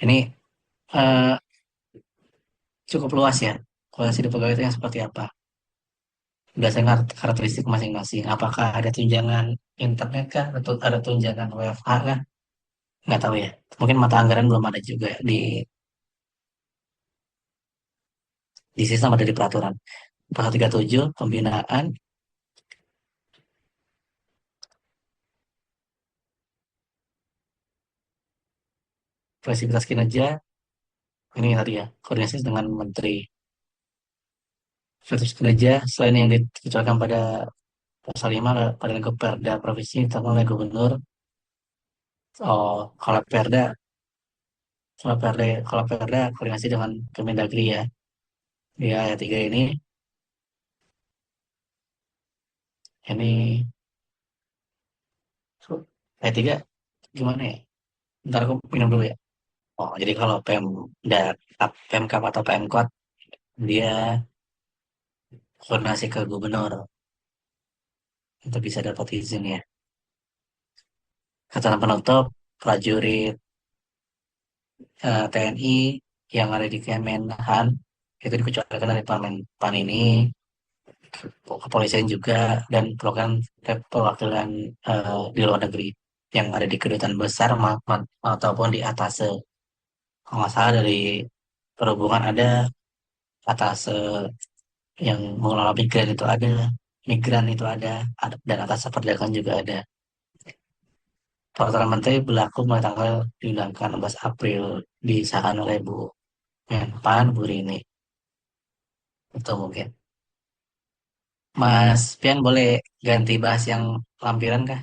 Ini eh, cukup luas ya. Kualitas hidup pegawai itu yang seperti apa? Berdasarkan karakteristik masing-masing. Apakah ada tunjangan internet kah? Atau ada tunjangan WFH kah? Nggak tahu ya. Mungkin mata anggaran belum ada juga di sistem ada di peraturan. Pasal 37, pembinaan, fleksibilitas kinerja, ini tadi ya, koordinasi dengan menteri. Fleksibilitas kinerja, selain yang dikecualikan pada pasal 5, pada lingkup perda provinsi, ditetapkan oleh gubernur. Oh, kalau perda koordinasi dengan Kemendagri ya. Di ayat 3 ini ayat 3 gimana ya? Ntar aku minum dulu ya. Oh, jadi kalau Pemkap atau Pemkot, dia koordinasi ke gubernur untuk bisa dapat izin ya. Keterangan penutup, prajurit TNI yang ada di Kemenhan itu dikecualikan dari PAN ini, kepolisian juga, dan program perwakilan di luar negeri yang ada di kedutaan besar ataupun di atas, kalau nggak salah dari perhubungan ada atas, yang mengelola migran itu ada, dan atas perdagangan juga ada. Peraturan Menteri berlaku mulai tanggal diundangkan 16 April disahkan oleh Bu Menpan Bu Rini. Itu mungkin. Mas Pian boleh ganti bahas yang lampiran kah?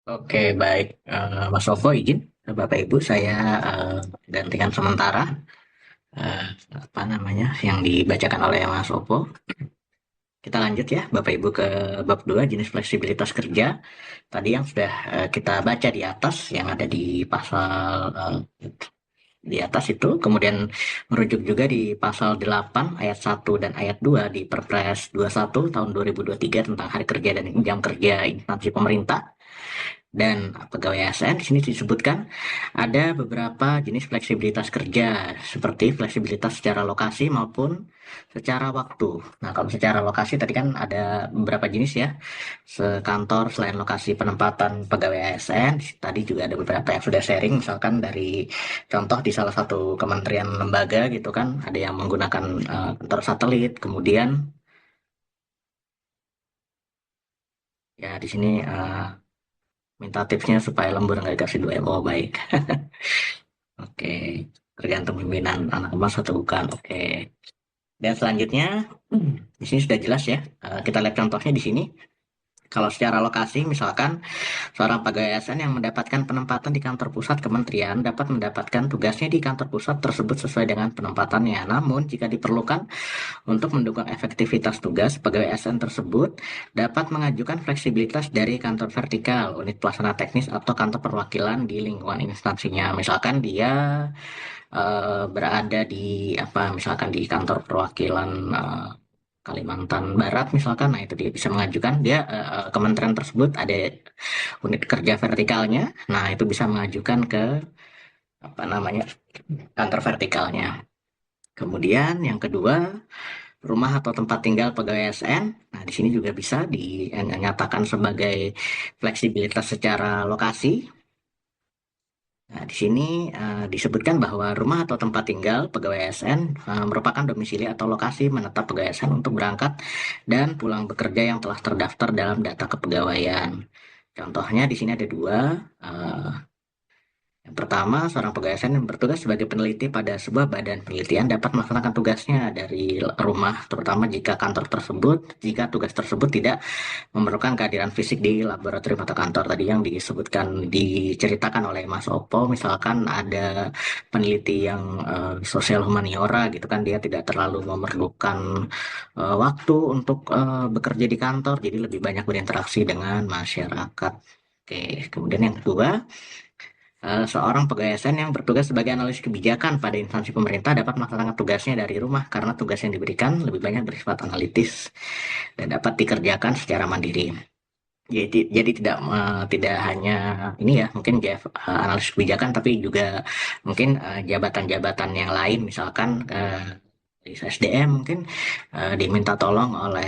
Oke, baik. Mas Soфo izin, Bapak Ibu, saya eh, gantikan sementara eh, apa namanya yang dibacakan oleh Mas Soфo. Kita lanjut ya, Bapak Ibu, ke bab 2 jenis fleksibilitas kerja. Tadi yang sudah kita baca di atas, yang ada di pasal di atas itu, kemudian merujuk juga di pasal 8 ayat 1 dan ayat 2 di Perpres 21 tahun 2023 tentang hari kerja dan jam kerja instansi pemerintah dan pegawai ASN. Di sini disebutkan ada beberapa jenis fleksibilitas kerja seperti fleksibilitas secara lokasi maupun secara waktu. Nah, kalau secara lokasi tadi kan ada beberapa jenis ya. Sekantor selain lokasi penempatan pegawai ASN, tadi juga ada beberapa yang sudah sharing misalkan dari contoh di salah satu kementerian lembaga gitu kan, ada yang menggunakan kantor satelit, kemudian ya di sini minta tipsnya supaya lembur nggak dikasih 2 M. Oh, baik. Oke, tergantung pimpinan anak emas atau bukan. Oke. Dan selanjutnya, di sini sudah jelas ya. Kita lihat contohnya di sini. Kalau secara lokasi, misalkan seorang pegawai ASN yang mendapatkan penempatan di kantor pusat kementerian dapat mendapatkan tugasnya di kantor pusat tersebut sesuai dengan penempatannya. Namun, jika diperlukan untuk mendukung efektivitas tugas, pegawai ASN tersebut dapat mengajukan fleksibilitas dari kantor vertikal, unit pelaksana teknis, atau kantor perwakilan di lingkungan instansinya. Misalkan dia berada di apa, misalkan di kantor perwakilan Kalimantan Barat misalkan, nah itu dia bisa mengajukan dia kementerian tersebut ada unit kerja vertikalnya, nah itu bisa mengajukan ke apa namanya kantor vertikalnya. Kemudian yang kedua, rumah atau tempat tinggal pegawai ASN. Nah, di sini juga bisa dinyatakan sebagai fleksibilitas secara lokasi. Nah, di sini disebutkan bahwa rumah atau tempat tinggal pegawai ASN merupakan domisili atau lokasi menetap pegawai ASN untuk berangkat dan pulang bekerja yang telah terdaftar dalam data kepegawaian. Contohnya di sini ada dua. eh, yang pertama, seorang pegawai ASN yang bertugas sebagai peneliti pada sebuah badan penelitian dapat melaksanakan tugasnya dari rumah, terutama jika tugas tersebut tidak memerlukan kehadiran fisik di laboratorium atau kantor. Tadi yang diceritakan oleh Mas Opo, misalkan ada peneliti yang sosial humaniora gitu kan, dia tidak terlalu memerlukan waktu untuk bekerja di kantor, jadi lebih banyak berinteraksi dengan masyarakat. Oke, kemudian yang kedua, seorang pegawai ASN yang bertugas sebagai analis kebijakan pada instansi pemerintah dapat melaksanakan tugasnya dari rumah karena tugas yang diberikan lebih banyak bersifat analitis dan dapat dikerjakan secara mandiri. Jadi tidak hanya ini ya, mungkin analis kebijakan, tapi juga mungkin jabatan-jabatan yang lain, misalkan di SDM mungkin diminta tolong oleh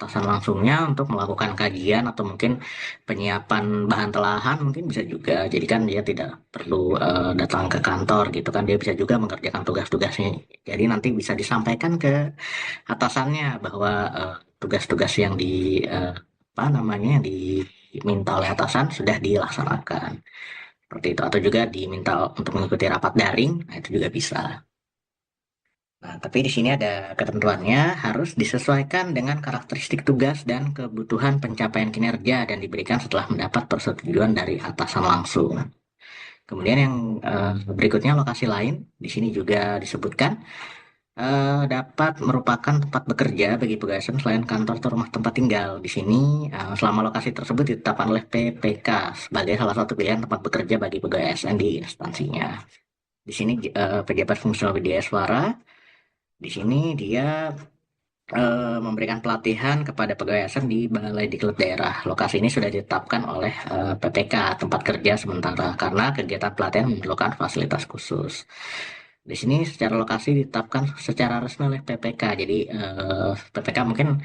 atasan langsungnya untuk melakukan kajian atau mungkin penyiapan bahan telahan, mungkin bisa juga. Jadi kan dia tidak perlu datang ke kantor gitu kan, dia bisa juga mengerjakan tugas-tugasnya. Jadi nanti bisa disampaikan ke atasannya bahwa tugas-tugas yang apa namanya yang diminta oleh atasan sudah dilaksanakan seperti itu, atau juga diminta untuk mengikuti rapat daring, nah itu juga bisa. Nah, tapi di sini ada ketentuannya harus disesuaikan dengan karakteristik tugas dan kebutuhan pencapaian kinerja dan diberikan setelah mendapat persetujuan dari atasan langsung. Kemudian yang berikutnya lokasi lain di sini juga disebutkan dapat merupakan tempat bekerja bagi pegawai ASN selain kantor atau rumah tempat tinggal. Di sini selama lokasi tersebut ditetapkan oleh PPK sebagai salah satu pilihan tempat bekerja bagi pegawai ASN di instansinya. Di sini pejabat fungsional media suara. Di sini dia memberikan pelatihan kepada pegawai ASN di Balai Diklat Daerah. Lokasi ini sudah ditetapkan oleh PPK, tempat kerja sementara, karena kegiatan pelatihan memerlukan fasilitas khusus. Di sini secara lokasi ditetapkan secara resmi oleh PPK. Jadi PPK mungkin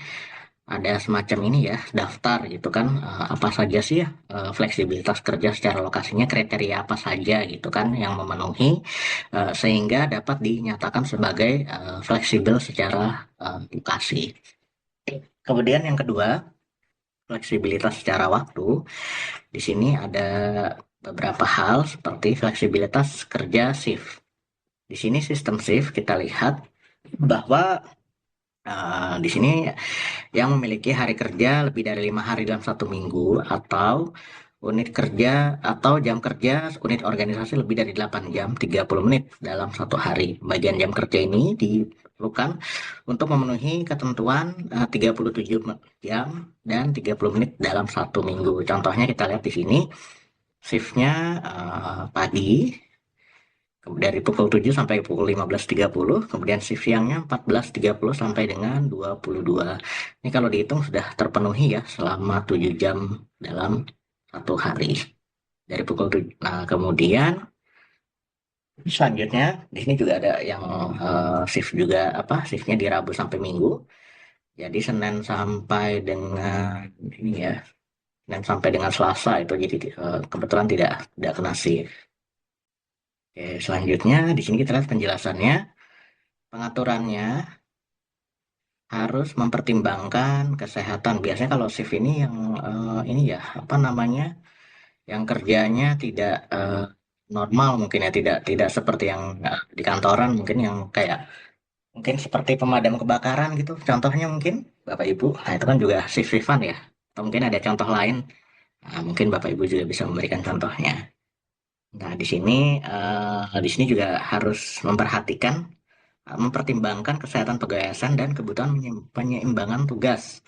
ada semacam ini ya, daftar gitu kan, apa saja sih ya fleksibilitas kerja secara lokasinya, kriteria apa saja gitu kan yang memenuhi sehingga dapat dinyatakan sebagai fleksibel secara lokasi. Kemudian yang kedua, fleksibilitas secara waktu. Di sini ada beberapa hal seperti fleksibilitas kerja shift. Di sini sistem shift kita lihat bahwa di sini yang memiliki hari kerja lebih dari 5 hari dalam 1 minggu, atau unit kerja atau jam kerja unit organisasi lebih dari 8 jam 30 menit dalam 1 hari. Bagian jam kerja ini diperlukan untuk memenuhi ketentuan 37 jam dan 30 menit dalam 1 minggu. Contohnya kita lihat di sini, shiftnya pagi dari pukul 7 sampai pukul 15.30, kemudian shift siangnya 14.30 sampai dengan 22. Ini kalau dihitung sudah terpenuhi ya selama 7 jam dalam 1 hari. Dari pukul 7. Nah, kemudian selanjutnya di sini juga ada yang shift juga apa? Shiftnya di Rabu sampai Minggu. Jadi Senin sampai dengan ini ya, Senin sampai dengan Selasa itu jadi kebetulan tidak kena shift. Oke, selanjutnya di sini kita lihat penjelasannya. Pengaturannya harus mempertimbangkan kesehatan. Biasanya kalau shift ini yang ini ya, apa namanya, yang kerjanya tidak normal mungkin ya, tidak tidak seperti yang di kantoran mungkin yang kayak mungkin seperti pemadam kebakaran gitu. Contohnya mungkin Bapak Ibu, nah itu kan juga shift-shiftan ya. Atau mungkin ada contoh lain, nah, mungkin Bapak Ibu juga bisa memberikan contohnya. Nah, di sini juga harus mempertimbangkan kesehatan pegawai ASN dan kebutuhan penyeimbangan tugas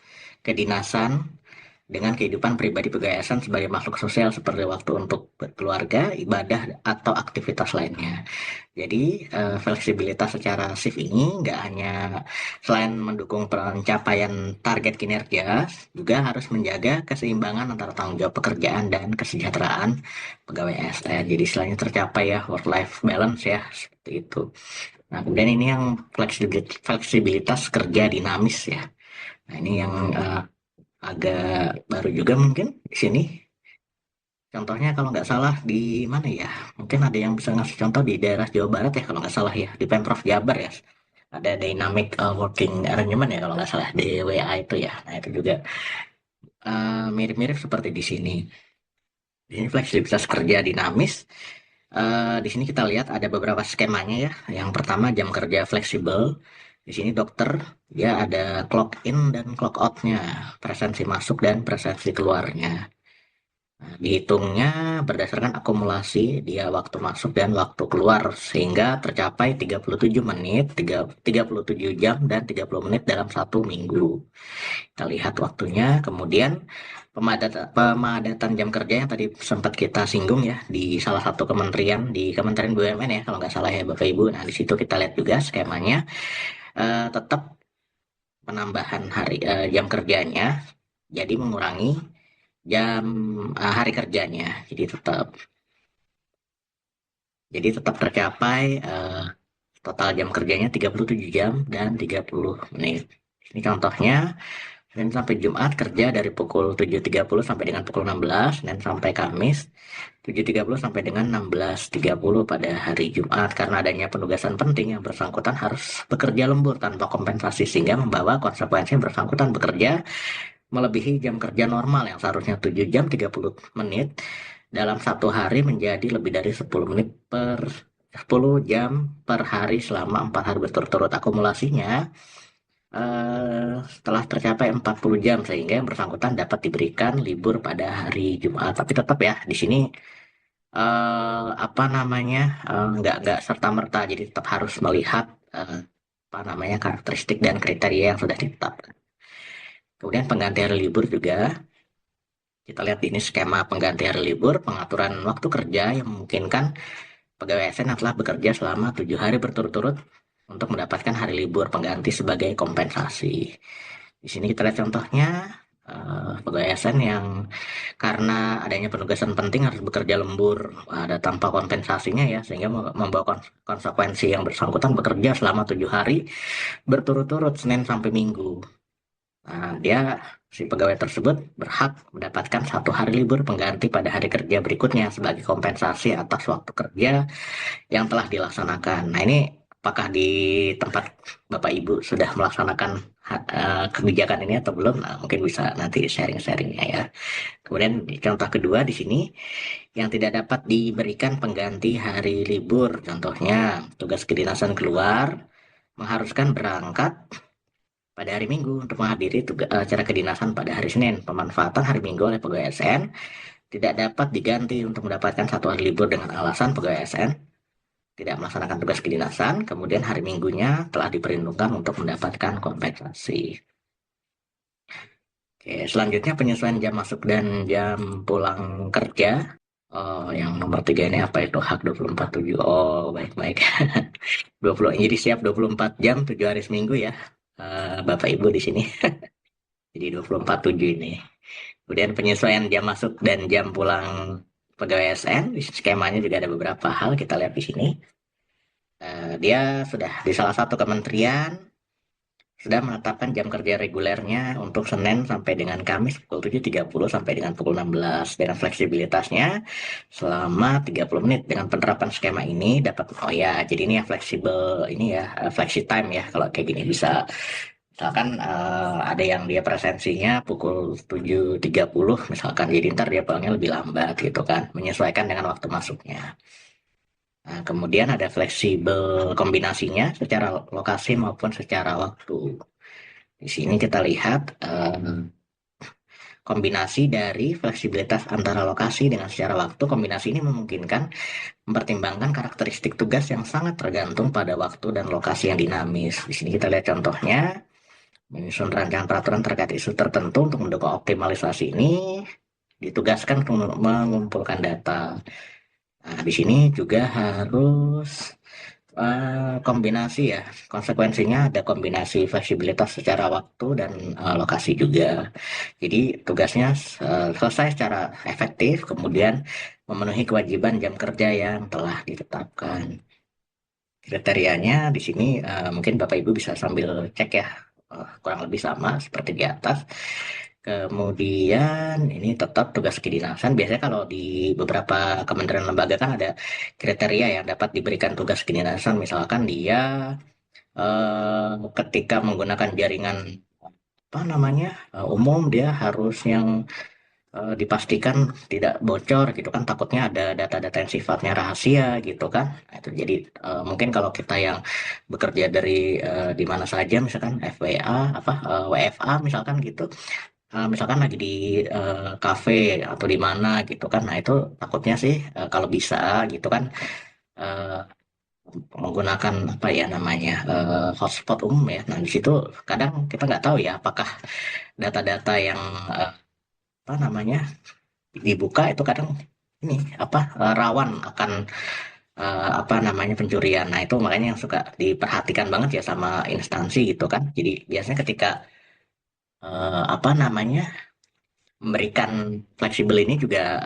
kedinasan dengan kehidupan pribadi pegawai ASN sebagai makhluk sosial seperti waktu untuk berkeluarga, ibadah, atau aktivitas lainnya. Jadi fleksibilitas secara shift ini nggak hanya selain mendukung pencapaian target kinerja, juga harus menjaga keseimbangan antara tanggung jawab pekerjaan dan kesejahteraan pegawai ASN. Jadi selain tercapai ya work-life balance ya, seperti itu. Nah, kemudian ini yang fleksibilitas kerja dinamis ya. Nah, ini yang agak baru juga mungkin di sini. Contohnya kalau nggak salah di mana ya? Mungkin ada yang bisa ngasih contoh di daerah Jawa Barat ya kalau nggak salah ya, di Pemprov Jabar ya. Ada Dynamic Working Arrangement ya kalau nggak salah, DWA itu ya. Nah, itu juga mirip-mirip seperti di sini. Di sini fleksibilitas kerja dinamis. Di sini kita lihat ada beberapa skemanya ya. Yang pertama jam kerja fleksibel. Di sini dokter ya ada clock in dan clock out-nya, presensi masuk dan presensi keluarnya. Nah, dihitungnya berdasarkan akumulasi dia waktu masuk dan waktu keluar sehingga tercapai 37 menit, 37 jam dan 30 menit dalam 1 minggu. Kita lihat waktunya, kemudian pemadatan jam kerja yang tadi sempat kita singgung ya di salah satu kementerian, di Kementerian BUMN ya kalau nggak salah ya Bapak Ibu. Nah, di situ kita lihat juga skemanya tetap penambahan jam kerjanya, jadi mengurangi jam hari kerjanya. Jadi tetap tercapai total jam kerjanya 37 jam dan 30 menit. Ini contohnya, Senin sampai Jumat kerja dari pukul 7.30 sampai dengan pukul 16, Senin sampai Kamis 7.30 sampai dengan 16.30 pada hari Jumat, karena adanya penugasan penting yang bersangkutan harus bekerja lembur tanpa kompensasi sehingga membawa konsekuensi yang bersangkutan bekerja melebihi jam kerja normal yang seharusnya 7 jam 30 menit dalam 1 hari menjadi lebih dari 10 jam per hari selama 4 hari berturut-turut. Akumulasinya setelah tercapai 40 jam sehingga yang bersangkutan dapat diberikan libur pada hari Jumat. Tapi tetap ya di sini apa namanya, nggak serta merta, jadi tetap harus melihat apa namanya karakteristik dan kriteria yang sudah ditetapkan. Kemudian pengganti hari libur juga kita lihat ini skema pengganti hari libur, pengaturan waktu kerja yang memungkinkan pegawai ASN yang telah bekerja selama 7 hari berturut-turut untuk mendapatkan hari libur pengganti sebagai kompensasi. Di sini kita lihat contohnya, pegawai ASN yang karena adanya penugasan penting harus bekerja lembur, ada tanpa kompensasinya ya, sehingga membawa konsekuensi yang bersangkutan bekerja selama 7 hari berturut-turut Senin sampai Minggu. Nah, si pegawai tersebut berhak mendapatkan 1 hari libur pengganti pada hari kerja berikutnya sebagai kompensasi atas waktu kerja yang telah dilaksanakan. Nah, ini apakah di tempat Bapak Ibu sudah melaksanakan kebijakan ini atau belum? Nah, mungkin bisa nanti sharing-sharingnya ya. Kemudian contoh kedua di sini yang tidak dapat diberikan pengganti hari libur. Contohnya tugas kedinasan keluar mengharuskan berangkat pada hari Minggu untuk menghadiri acara kedinasan pada hari Senin. Pemanfaatan hari Minggu oleh pegawai ASN tidak dapat diganti untuk mendapatkan 1 hari libur dengan alasan pegawai ASN tidak melaksanakan tugas kedinasan, kemudian hari Minggunya telah diperhitungkan untuk mendapatkan kompensasi. Oke, selanjutnya penyesuaian jam masuk dan jam pulang kerja. Oh, yang nomor 3 ini apa itu hak 24/7? Oh, baik-baik. 20, jadi siap 24 jam 7 hari seminggu ya. Bapak Ibu di sini. Jadi 24/7 ini. Kemudian penyesuaian jam masuk dan jam pulang pegawai ASN, di skemanya juga ada beberapa hal kita lihat di sini. Dia sudah di salah satu kementerian sudah menetapkan jam kerja regulernya untuk Senin sampai dengan Kamis pukul 7.30 sampai dengan pukul 16 dengan fleksibilitasnya selama 30 menit. Dengan penerapan skema ini dapat, oh ya, jadi ini ya fleksibel, ini ya flexi time ya, kalau kayak gini bisa misalkan ada yang dia presensinya pukul 7.30 misalkan, jadi ntar dia pulangnya lebih lambat gitu kan, menyesuaikan dengan waktu masuknya. Nah, kemudian ada fleksibel kombinasinya secara lokasi maupun secara waktu. Di sini kita lihat kombinasi dari fleksibilitas antara lokasi dengan secara waktu. Kombinasi ini memungkinkan mempertimbangkan karakteristik tugas yang sangat tergantung pada waktu dan lokasi yang dinamis. Di sini kita lihat contohnya, menyusun rancangan peraturan terkait isu tertentu untuk mendukung optimalisasi ini, ditugaskan untuk mengumpulkan data. Nah, di sini juga harus kombinasi ya, konsekuensinya ada kombinasi fleksibilitas secara waktu dan lokasi juga. Jadi tugasnya selesai secara efektif, kemudian memenuhi kewajiban jam kerja yang telah ditetapkan. Kriterianya di sini mungkin Bapak Ibu bisa sambil cek ya, kurang lebih sama seperti di atas. Kemudian ini tetap tugas kedinasan. Biasanya kalau di beberapa kementerian lembaga kan ada kriteria yang dapat diberikan tugas kedinasan. Misalkan dia ketika menggunakan jaringan apa namanya umum, dia harus yang dipastikan tidak bocor gitu kan, takutnya ada data-data yang sifatnya rahasia gitu kan. Nah, itu jadi mungkin kalau kita yang bekerja dari di mana saja, misalkan FWA apa WFA misalkan gitu, misalkan lagi di kafe atau di mana gitu kan, nah itu takutnya sih kalau bisa gitu kan, eh, menggunakan apa ya namanya hotspot umum ya. Nah di situ kadang kita nggak tahu ya apakah data-data yang apa namanya dibuka itu kadang ini apa rawan akan apa namanya pencurian. Nah itu makanya yang suka diperhatikan banget ya sama instansi gitu kan. Jadi biasanya ketika apa namanya memberikan fleksibel ini juga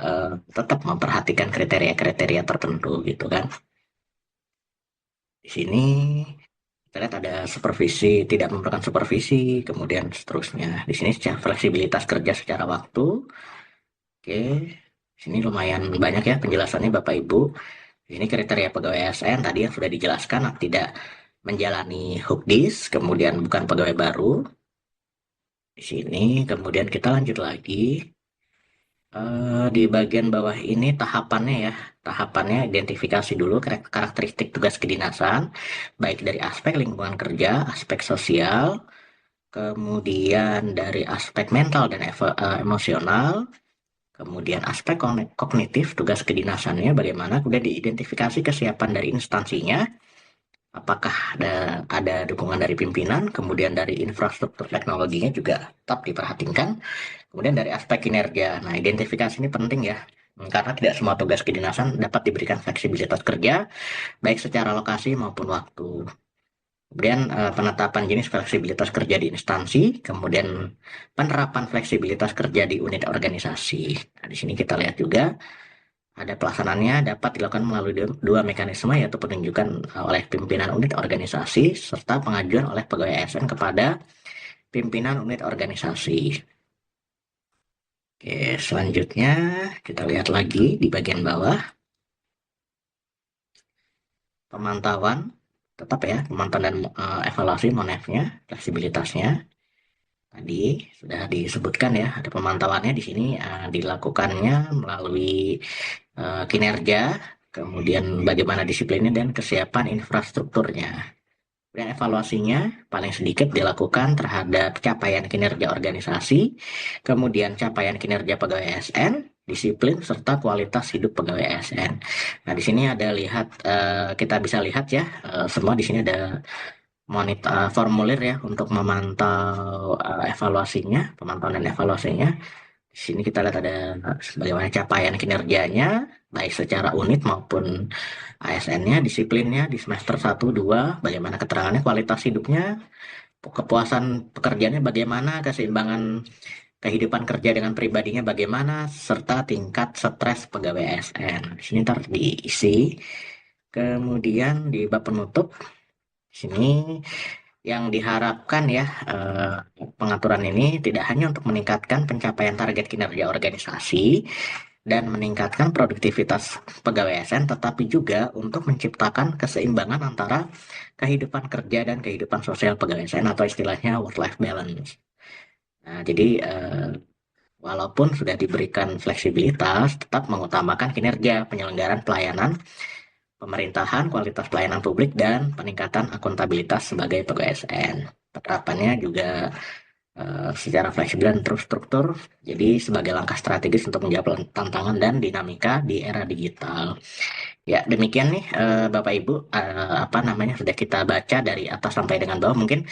tetap memperhatikan kriteria-kriteria tertentu gitu kan. Di sini kita lihat ada supervisi, tidak memerlukan supervisi, kemudian seterusnya. Di sini fleksibilitas kerja secara waktu. Oke, di sini lumayan banyak ya penjelasannya Bapak Ibu. Ini kriteria pegawai ASN tadi yang sudah dijelaskan, tidak menjalani hukdis, kemudian bukan pegawai baru. Di sini kemudian kita lanjut lagi. Di bagian bawah ini tahapannya ya. Tahapannya identifikasi dulu karakteristik tugas kedinasan, baik dari aspek lingkungan kerja, aspek sosial, kemudian dari aspek mental dan emosional, kemudian aspek kognitif, tugas kedinasannya bagaimana, kemudian diidentifikasi kesiapan dari instansinya, apakah ada dukungan dari pimpinan, kemudian dari infrastruktur teknologinya juga tetap diperhatikan, kemudian dari aspek kinerja. Nah, identifikasi ini penting ya, karena tidak semua tugas kedinasan dapat diberikan fleksibilitas kerja, baik secara lokasi maupun waktu. Kemudian penetapan jenis fleksibilitas kerja di instansi, kemudian penerapan fleksibilitas kerja di unit organisasi. Nah, di sini kita lihat juga ada pelaksanaannya dapat dilakukan melalui dua mekanisme, yaitu penunjukan oleh pimpinan unit organisasi serta pengajuan oleh pegawai ASN kepada pimpinan unit organisasi. Oke, selanjutnya kita lihat lagi di bagian bawah pemantauan, tetap ya pemantauan dan evaluasi monefnya, fleksibilitasnya. Tadi sudah disebutkan ya, ada pemantauannya di sini dilakukannya melalui kinerja, kemudian bagaimana disiplinnya dan kesiapan infrastrukturnya. Dan evaluasinya paling sedikit dilakukan terhadap capaian kinerja organisasi, kemudian capaian kinerja pegawai ASN, disiplin serta kualitas hidup pegawai ASN. Nah, di sini ada lihat kita bisa lihat ya, semua di sini ada monitor formulir ya untuk memantau evaluasinya, pemantauan dan evaluasinya. Di sini kita lihat ada bagaimana capaian kinerjanya, baik secara unit maupun ASN-nya, disiplinnya di semester 1, 2, bagaimana keterangannya, kualitas hidupnya, kepuasan pekerjaannya bagaimana, keseimbangan kehidupan kerja dengan pribadinya bagaimana, serta tingkat stres pegawai ASN. Di sini ntar diisi. Kemudian di bab penutup, di sini yang diharapkan ya, pengaturan ini tidak hanya untuk meningkatkan pencapaian target kinerja organisasi dan meningkatkan produktivitas pegawai ASN, tetapi juga untuk menciptakan keseimbangan antara kehidupan kerja dan kehidupan sosial pegawai ASN atau istilahnya work-life balance. Nah, jadi walaupun sudah diberikan fleksibilitas, tetap mengutamakan kinerja penyelenggaraan pelayanan pemerintahan, kualitas pelayanan publik, dan peningkatan akuntabilitas sebagai pegawai ASN. Penerapannya juga secara fleksibel dan terstruktur, jadi sebagai langkah strategis untuk menjawab tantangan dan dinamika di era digital. Ya, demikian nih Bapak Ibu, apa namanya sudah kita baca dari atas sampai dengan bawah. Mungkin